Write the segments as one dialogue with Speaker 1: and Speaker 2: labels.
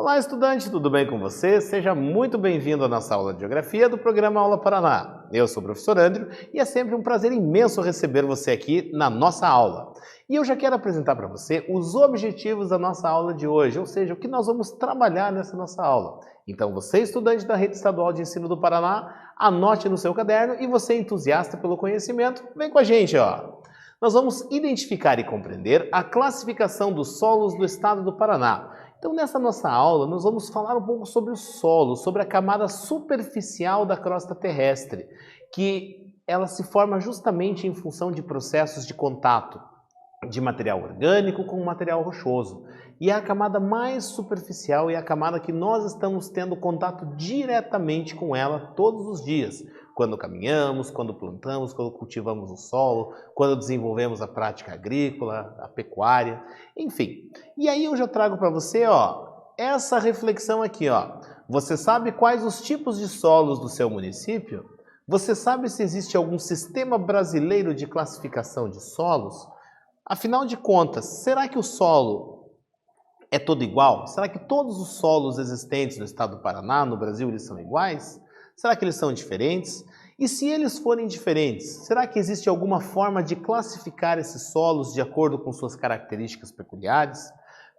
Speaker 1: Olá, estudante, tudo bem com você? Seja muito bem-vindo à nossa aula de Geografia do programa Aula Paraná. Eu sou o professor Andrew e é sempre um prazer imenso receber você aqui na nossa aula. E eu já quero apresentar para você os objetivos da nossa aula de hoje, ou seja, o que nós vamos trabalhar nessa nossa aula. Então, você, estudante da Rede Estadual de Ensino do Paraná, anote no seu caderno e você, entusiasta pelo conhecimento, vem com a gente, ó! Nós vamos identificar e compreender a classificação dos solos do estado do Paraná. Então, nessa nossa aula, nós vamos falar um pouco sobre o solo, sobre a camada superficial da crosta terrestre, que ela se forma justamente em função de processos de contato de material orgânico com material rochoso. E é a camada mais superficial e a camada que nós estamos tendo contato diretamente com ela todos os dias. Quando caminhamos, quando plantamos, quando cultivamos o solo, quando desenvolvemos a prática agrícola, a pecuária, enfim. E aí eu já trago para você, ó, essa reflexão aqui, ó. Você sabe quais os tipos de solos do seu município? Você sabe se existe algum sistema brasileiro de classificação de solos? Afinal de contas, será que o solo é todo igual? Será que todos os solos existentes no estado do Paraná, no Brasil, eles são iguais? Será que eles são diferentes? E se eles forem diferentes, será que existe alguma forma de classificar esses solos de acordo com suas características peculiares?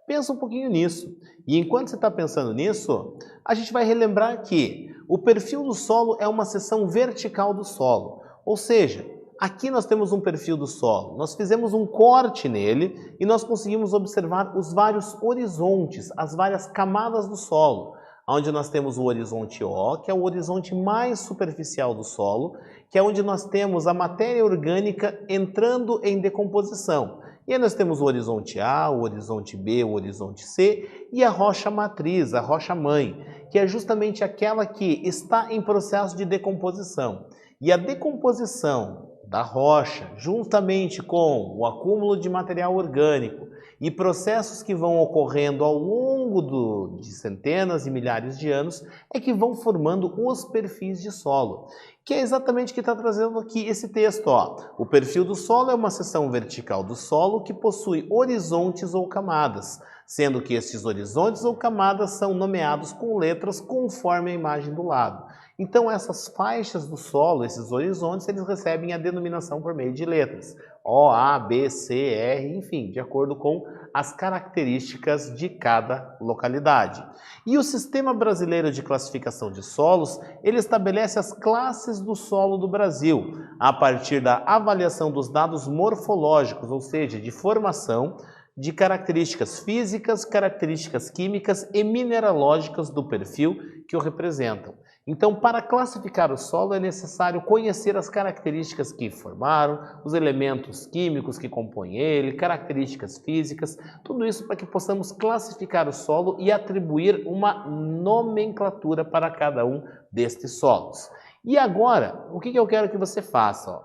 Speaker 1: Pensa um pouquinho nisso. E enquanto você está pensando nisso, a gente vai relembrar que o perfil do solo é uma seção vertical do solo. Ou seja, aqui nós temos um perfil do solo. Nós fizemos um corte nele e nós conseguimos observar os vários horizontes, as várias camadas do solo. Onde nós temos o horizonte O, que é o horizonte mais superficial do solo, que é onde nós temos a matéria orgânica entrando em decomposição. E aí nós temos o horizonte A, o horizonte B, o horizonte C e a rocha matriz, a rocha mãe, que é justamente aquela que está em processo de decomposição. E a decomposição da rocha, juntamente com o acúmulo de material orgânico e processos que vão ocorrendo ao longo de centenas e milhares de anos, é que vão formando os perfis de solo, que é exatamente o que está trazendo aqui esse texto. Ó. O perfil do solo é uma seção vertical do solo que possui horizontes ou camadas, sendo que esses horizontes ou camadas são nomeados com letras conforme a imagem do lado. Então essas faixas do solo, esses horizontes, eles recebem a denominação por meio de letras. O, A, B, C, R, enfim, de acordo com as características de cada localidade. E o Sistema Brasileiro de Classificação de Solos, ele estabelece as classes do solo do Brasil, a partir da avaliação dos dados morfológicos, ou seja, de formação, de características físicas, características químicas e mineralógicas do perfil que o representam. Então, para classificar o solo é necessário conhecer as características que formaram, os elementos químicos que compõem ele, características físicas, tudo isso para que possamos classificar o solo e atribuir uma nomenclatura para cada um destes solos. E agora, o que eu quero que você faça? Ó?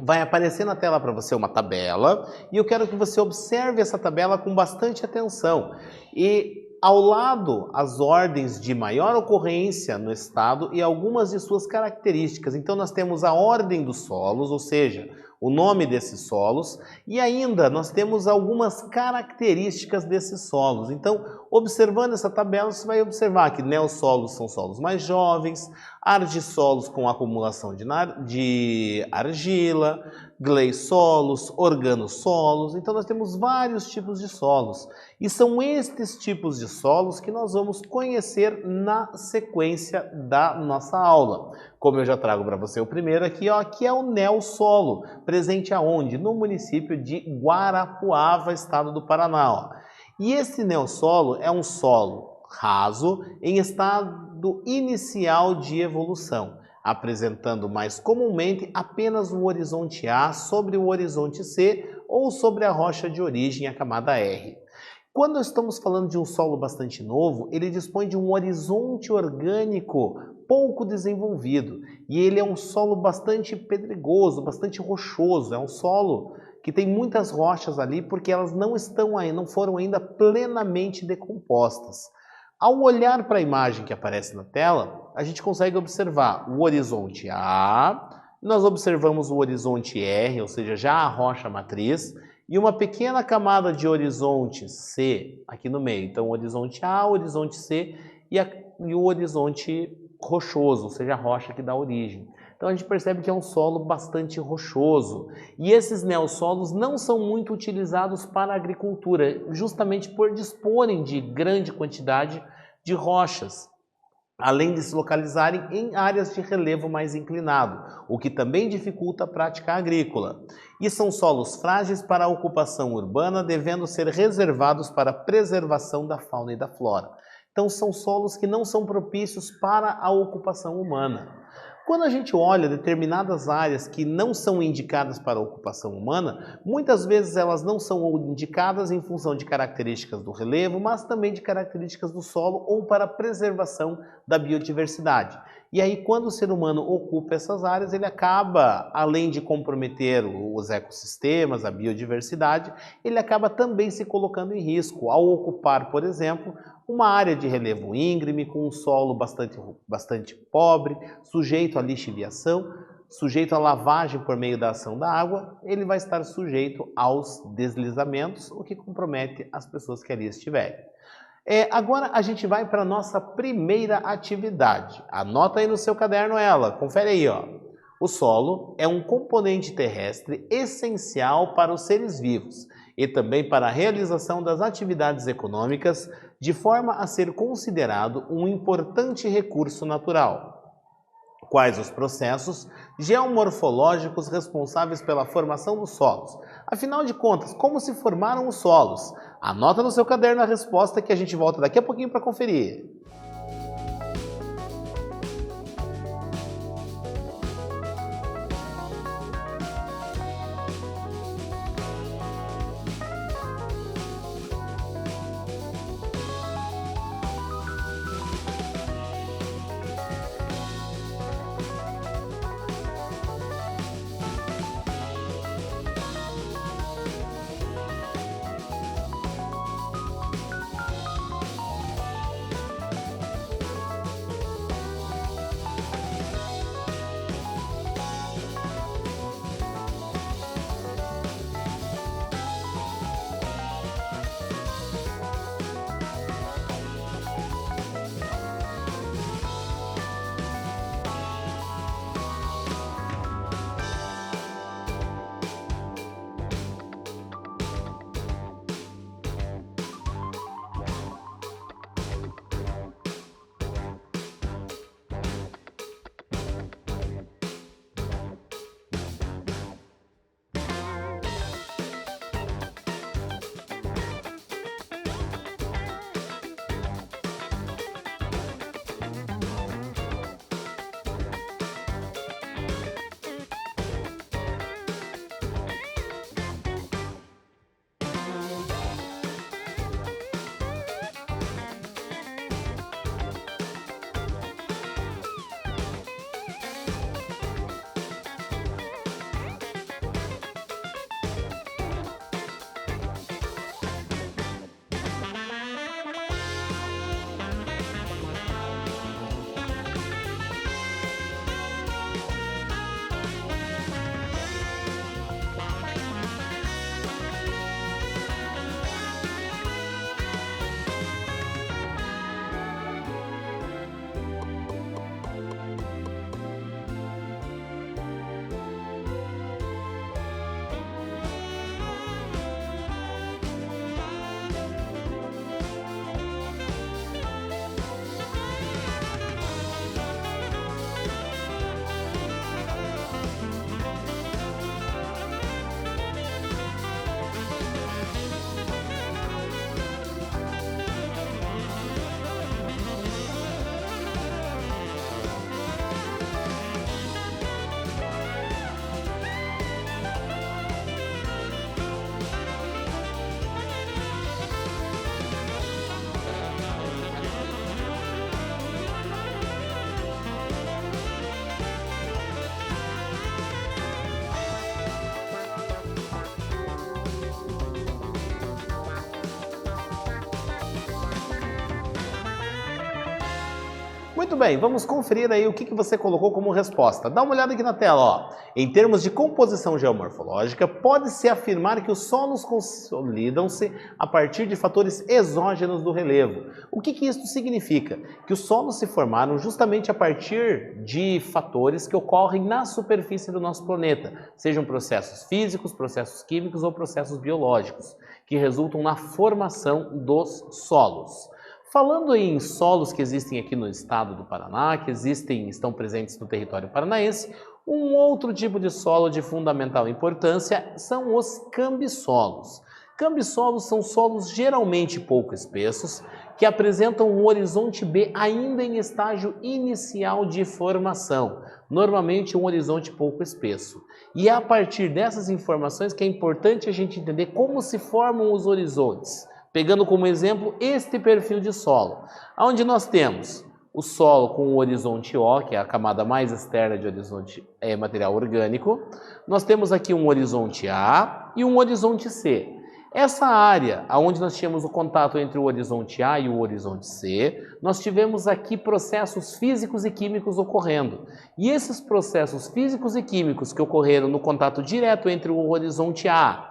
Speaker 1: Vai aparecer na tela para você uma tabela e eu quero que você observe essa tabela com bastante atenção. E ao lado, as ordens de maior ocorrência no estado e algumas de suas características. Então, nós temos a ordem dos solos, ou seja, o nome desses solos, e ainda nós temos algumas características desses solos. Então, observando essa tabela, você vai observar que neossolos são solos mais jovens, argissolos com acumulação de argila, gleissolos, organossolos. Então, nós temos vários tipos de solos. E são estes tipos de solos que nós vamos conhecer na sequência da nossa aula. Como eu já trago para você o primeiro aqui, ó, que é o neossolo, presente aonde? No município de Guarapuava, estado do Paraná. Ó. E esse neossolo é um solo raso em estado inicial de evolução, apresentando mais comumente apenas o horizonte A sobre o horizonte C ou sobre a rocha de origem, a camada R. Quando estamos falando de um solo bastante novo, ele dispõe de um horizonte orgânico pouco desenvolvido e ele é um solo bastante pedregoso, bastante rochoso, é um solo que tem muitas rochas ali porque elas não foram ainda plenamente decompostas. Ao olhar para a imagem que aparece na tela, a gente consegue observar o horizonte A Nós observamos o horizonte R, ou seja, já a rocha matriz, e uma pequena camada de horizonte C aqui no meio. Então, o horizonte A, o horizonte C e o horizonte rochoso, ou seja, a rocha que dá origem. Então, a gente percebe que é um solo bastante rochoso. E esses neossolos não são muito utilizados para a agricultura, justamente por disporem de grande quantidade de rochas, além de se localizarem em áreas de relevo mais inclinado, o que também dificulta a prática agrícola. E são solos frágeis para a ocupação urbana, devendo ser reservados para a preservação da fauna e da flora. Então são solos que não são propícios para a ocupação humana. Quando a gente olha determinadas áreas que não são indicadas para a ocupação humana, muitas vezes elas não são indicadas em função de características do relevo, mas também de características do solo ou para a preservação da biodiversidade. E aí, quando o ser humano ocupa essas áreas, ele acaba, além de comprometer os ecossistemas, a biodiversidade, ele acaba também se colocando em risco ao ocupar, por exemplo, uma área de relevo íngreme, com um solo bastante pobre, sujeito a lixiviação, sujeito à lavagem por meio da ação da água, ele vai estar sujeito aos deslizamentos, o que compromete as pessoas que ali estiverem. Agora a gente vai para a nossa primeira atividade. Anota aí no seu caderno ela, confere aí, ó. O solo é um componente terrestre essencial para os seres vivos e também para a realização das atividades econômicas, de forma a ser considerado um importante recurso natural. Quais os processos geomorfológicos responsáveis pela formação dos solos? Afinal de contas, como se formaram os solos? Anota no seu caderno a resposta que a gente volta daqui a pouquinho para conferir. Muito bem, vamos conferir aí o que você colocou como resposta. Dá uma olhada aqui na tela, ó. Em termos de composição geomorfológica, pode-se afirmar que os solos consolidam-se a partir de fatores exógenos do relevo. O que isso significa? Que os solos se formaram justamente a partir de fatores que ocorrem na superfície do nosso planeta, sejam processos físicos, processos químicos ou processos biológicos, que resultam na formação dos solos. Falando em solos que existem aqui no estado do Paraná, que estão presentes no território paranaense, um outro tipo de solo de fundamental importância são os cambissolos. Cambissolos são solos geralmente pouco espessos, que apresentam um horizonte B ainda em estágio inicial de formação, normalmente um horizonte pouco espesso. E é a partir dessas informações que é importante a gente entender como se formam os horizontes. Pegando como exemplo este perfil de solo, onde nós temos o solo com o horizonte O, que é a camada mais externa de horizonte material orgânico. Nós temos aqui um horizonte A e um horizonte C. Essa área, onde nós tínhamos o contato entre o horizonte A e o horizonte C, nós tivemos aqui processos físicos e químicos ocorrendo. E esses processos físicos e químicos que ocorreram no contato direto entre o horizonte A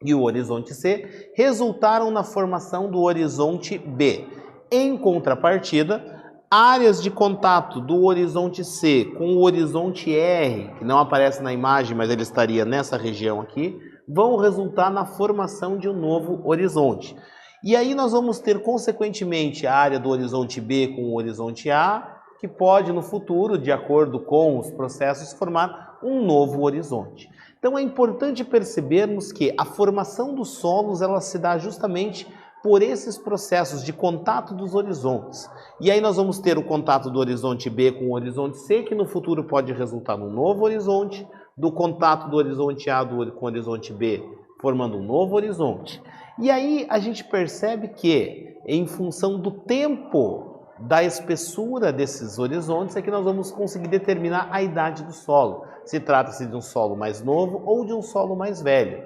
Speaker 1: e o horizonte C resultaram na formação do horizonte B. Em contrapartida, áreas de contato do horizonte C com o horizonte R, que não aparece na imagem, mas ele estaria nessa região aqui, vão resultar na formação de um novo horizonte. E aí nós vamos ter, consequentemente, a área do horizonte B com o horizonte A, que pode, no futuro, de acordo com os processos, formar um novo horizonte. Então é importante percebermos que a formação dos solos ela se dá justamente por esses processos de contato dos horizontes. E aí nós vamos ter o contato do horizonte B com o horizonte C, que no futuro pode resultar num novo horizonte, do contato do horizonte A com o horizonte B, formando um novo horizonte. E aí a gente percebe que, em função do tempo da espessura desses horizontes, é que nós vamos conseguir determinar a idade do solo. Se trata-se de um solo mais novo ou de um solo mais velho,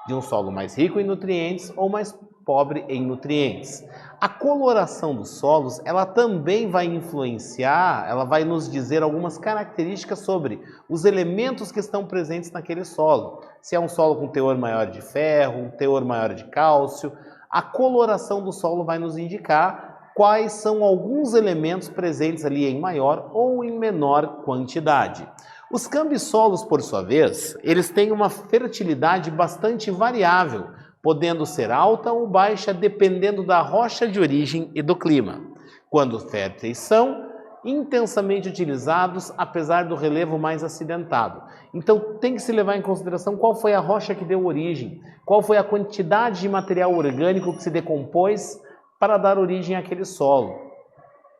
Speaker 1: de um solo mais rico em nutrientes ou mais pobre em nutrientes. A coloração dos solos, ela também vai influenciar, ela vai nos dizer algumas características sobre os elementos que estão presentes naquele solo. Se é um solo com teor maior de ferro, um teor maior de cálcio, a coloração do solo vai nos indicar quais são alguns elementos presentes ali em maior ou em menor quantidade. Os cambissolos, por sua vez, eles têm uma fertilidade bastante variável, podendo ser alta ou baixa dependendo da rocha de origem e do clima. Quando férteis são intensamente utilizados, apesar do relevo mais acidentado. Então tem que se levar em consideração qual foi a rocha que deu origem, qual foi a quantidade de material orgânico que se decompôs para dar origem àquele solo.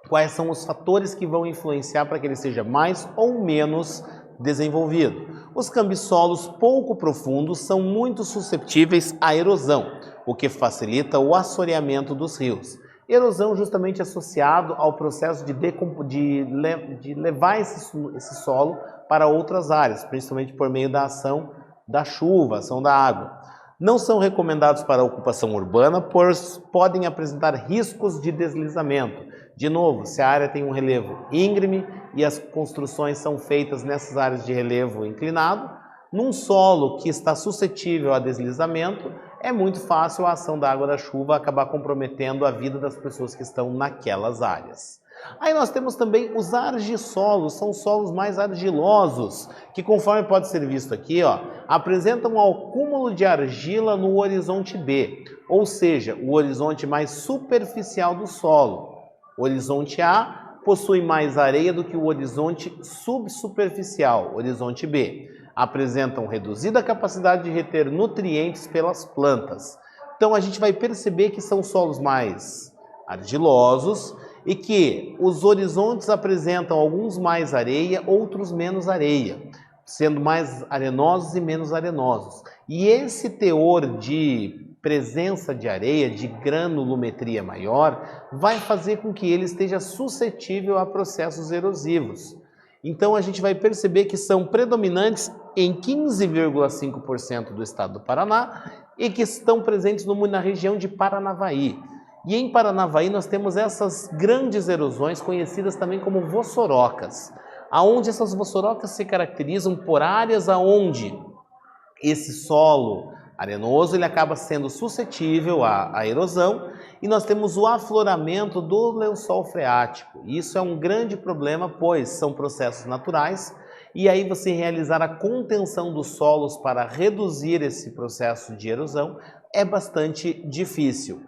Speaker 1: Quais são os fatores que vão influenciar para que ele seja mais ou menos desenvolvido. Os cambissolos pouco profundos são muito suscetíveis à erosão, o que facilita o assoreamento dos rios. Erosão justamente associado ao processo de levar esse solo para outras áreas, principalmente por meio da ação da chuva, ação da água. Não são recomendados para a ocupação urbana, pois podem apresentar riscos de deslizamento. De novo, se a área tem um relevo íngreme e as construções são feitas nessas áreas de relevo inclinado, num solo que está suscetível a deslizamento, é muito fácil a ação da água da chuva acabar comprometendo a vida das pessoas que estão naquelas áreas. Aí nós temos também os argissolos, são solos mais argilosos, que conforme pode ser visto aqui, apresentam um acúmulo de argila no horizonte B, ou seja, o horizonte mais superficial do solo. O horizonte A possui mais areia do que o horizonte subsuperficial, horizonte B. Apresentam reduzida capacidade de reter nutrientes pelas plantas. Então a gente vai perceber que são solos mais argilosos e que os horizontes apresentam alguns mais areia, outros menos areia, sendo mais arenosos e menos arenosos. E esse teor de presença de areia, de granulometria maior, vai fazer com que ele esteja suscetível a processos erosivos. Então a gente vai perceber que são predominantes em 15,5% do estado do Paraná e que estão presentes na região de Paranavaí. E em Paranavaí nós temos essas grandes erosões conhecidas também como vossorocas, aonde essas vossorocas se caracterizam por áreas aonde esse solo arenoso ele acaba sendo suscetível à erosão e nós temos o afloramento do lençol freático. Isso é um grande problema, pois são processos naturais e aí você realizar a contenção dos solos para reduzir esse processo de erosão é bastante difícil.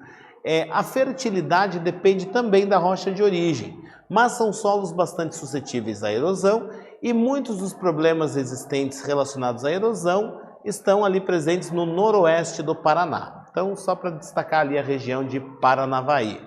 Speaker 1: A fertilidade depende também da rocha de origem, mas são solos bastante suscetíveis à erosão e muitos dos problemas existentes relacionados à erosão estão ali presentes no noroeste do Paraná. Então, só para destacar ali a região de Paranavaí.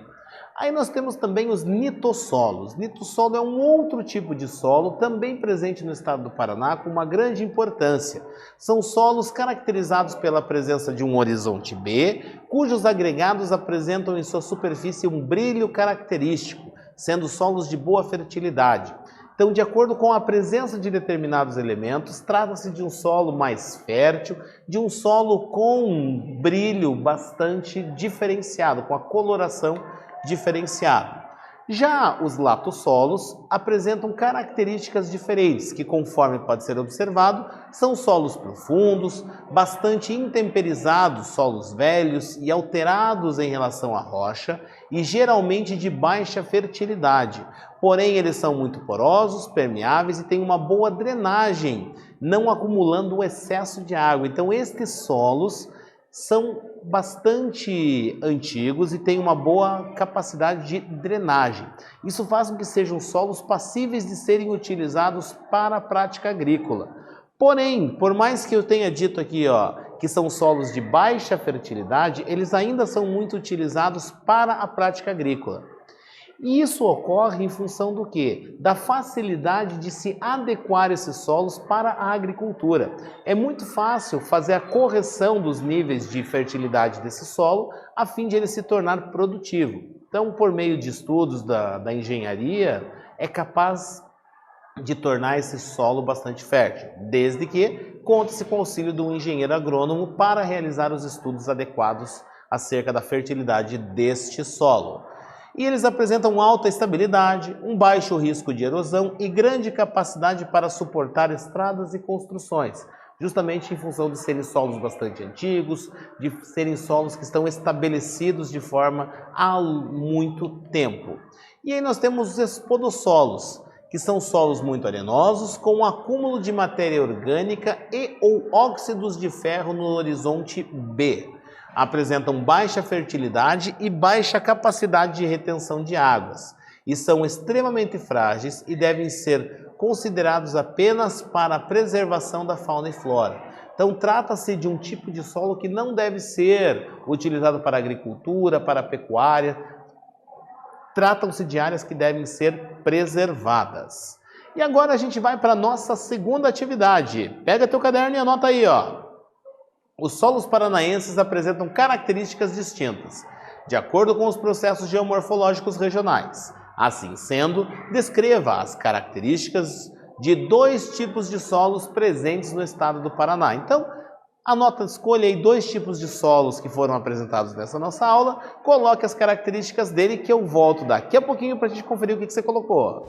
Speaker 1: Aí nós temos também os nitossolos. Nitossolo é um outro tipo de solo, também presente no estado do Paraná, com uma grande importância. São solos caracterizados pela presença de um horizonte B, cujos agregados apresentam em sua superfície um brilho característico, sendo solos de boa fertilidade. Então, de acordo com a presença de determinados elementos, trata-se de um solo mais fértil, de um solo com um brilho bastante diferenciado, com a coloração diferenciada. Já os latossolos apresentam características diferentes, que conforme pode ser observado, são solos profundos, bastante intemperizados, solos velhos e alterados em relação à rocha e geralmente de baixa fertilidade. Porém, eles são muito porosos, permeáveis e têm uma boa drenagem, não acumulando o excesso de água. Então, estes solos são bastante antigos e têm uma boa capacidade de drenagem. Isso faz com que sejam solos passíveis de serem utilizados para a prática agrícola. Porém, por mais que eu tenha dito aqui, que são solos de baixa fertilidade, eles ainda são muito utilizados para a prática agrícola. E isso ocorre em função do quê? Da facilidade de se adequar esses solos para a agricultura. É muito fácil fazer a correção dos níveis de fertilidade desse solo a fim de ele se tornar produtivo. Então, por meio de estudos da engenharia, é capaz de tornar esse solo bastante fértil, desde que conte-se com o auxílio de um engenheiro agrônomo para realizar os estudos adequados acerca da fertilidade deste solo. E eles apresentam alta estabilidade, um baixo risco de erosão e grande capacidade para suportar estradas e construções, justamente em função de serem solos bastante antigos, de serem solos que estão estabelecidos de forma há muito tempo. E aí nós temos os espodossolos, que são solos muito arenosos, com um acúmulo de matéria orgânica e ou óxidos de ferro no horizonte B. Apresentam baixa fertilidade e baixa capacidade de retenção de águas e são extremamente frágeis e devem ser considerados apenas para a preservação da fauna e flora. Então trata-se de um tipo de solo que não deve ser utilizado para a agricultura, para a pecuária. Tratam-se de áreas que devem ser preservadas. E agora a gente vai para a nossa segunda atividade. Pega teu caderno e anota aí, Os solos paranaenses apresentam características distintas, de acordo com os processos geomorfológicos regionais. Assim sendo, descreva as características de 2 tipos de solos presentes no estado do Paraná. Então, escolha aí 2 tipos de solos que foram apresentados nessa nossa aula, coloque as características dele que eu volto daqui a pouquinho para a gente conferir o que você colocou.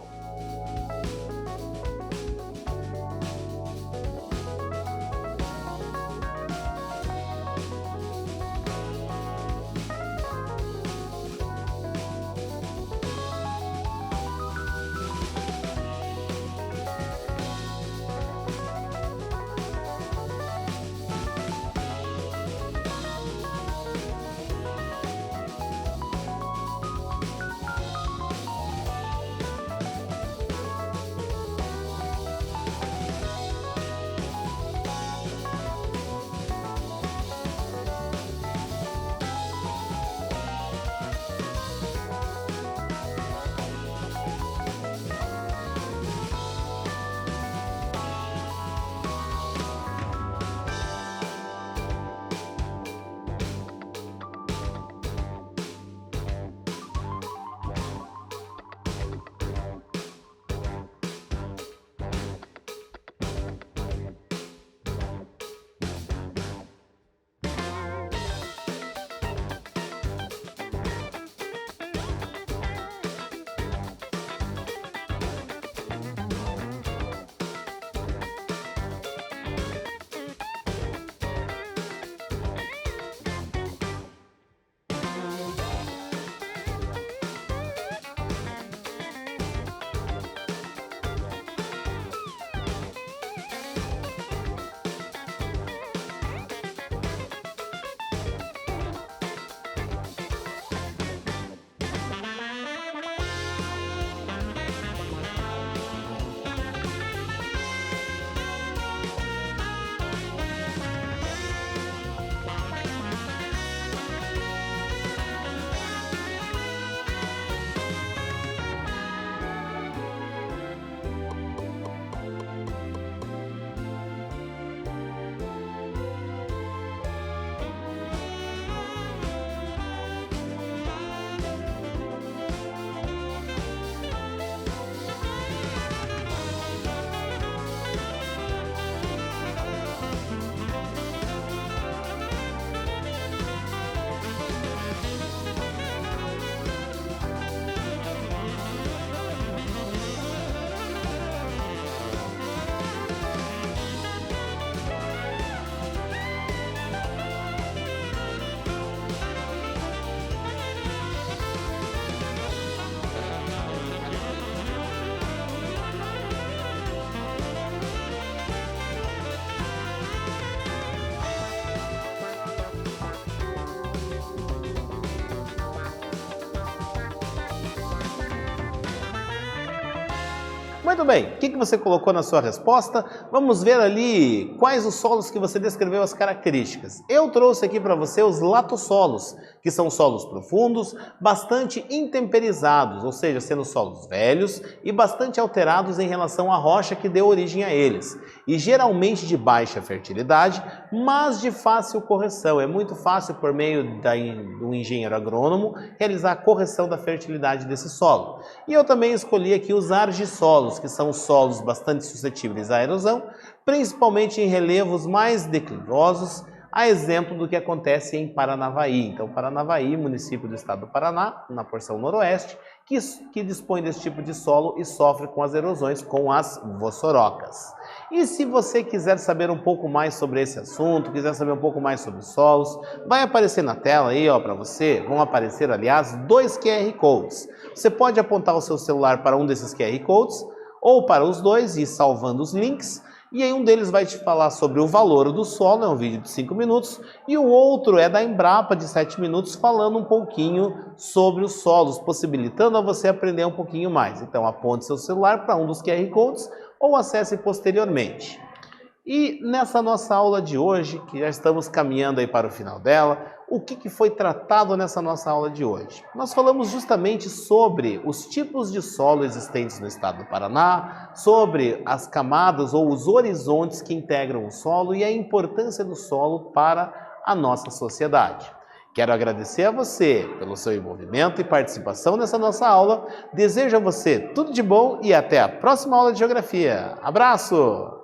Speaker 1: Muito bem, o que você colocou na sua resposta? Vamos ver ali quais os solos que você descreveu as características. Eu trouxe aqui para você os latossolos, que são solos profundos, bastante intemperizados, ou seja, sendo solos velhos e bastante alterados em relação à rocha que deu origem a eles. E geralmente de baixa fertilidade, mas de fácil correção. É muito fácil, por meio do engenheiro agrônomo, realizar a correção da fertilidade desse solo. E eu também escolhi aqui os argissolos, que são solos bastante suscetíveis à erosão, principalmente em relevos mais declivosos, a exemplo do que acontece em Paranavaí. Então, Paranavaí, município do estado do Paraná, na porção noroeste, que dispõe desse tipo de solo e sofre com as erosões, com as vossorocas. E se você quiser saber um pouco mais sobre esse assunto, quiser saber um pouco mais sobre os solos, vai aparecer na tela aí, ó, para você, vão aparecer, aliás, 2 QR Codes. Você pode apontar o seu celular para um desses QR Codes, ou para os dois e ir salvando os links, e aí um deles vai te falar sobre o valor do solo, é um vídeo de 5 minutos, e o outro é da Embrapa de 7 minutos, falando um pouquinho sobre os solos, possibilitando a você aprender um pouquinho mais. Então aponte seu celular para um dos QR Codes ou acesse posteriormente. E nessa nossa aula de hoje, que já estamos caminhando aí para o final dela, o que foi tratado nessa nossa aula de hoje? Nós falamos justamente sobre os tipos de solo existentes no estado do Paraná, sobre as camadas ou os horizontes que integram o solo e a importância do solo para a nossa sociedade. Quero agradecer a você pelo seu envolvimento e participação nessa nossa aula. Desejo a você tudo de bom e até a próxima aula de Geografia. Abraço!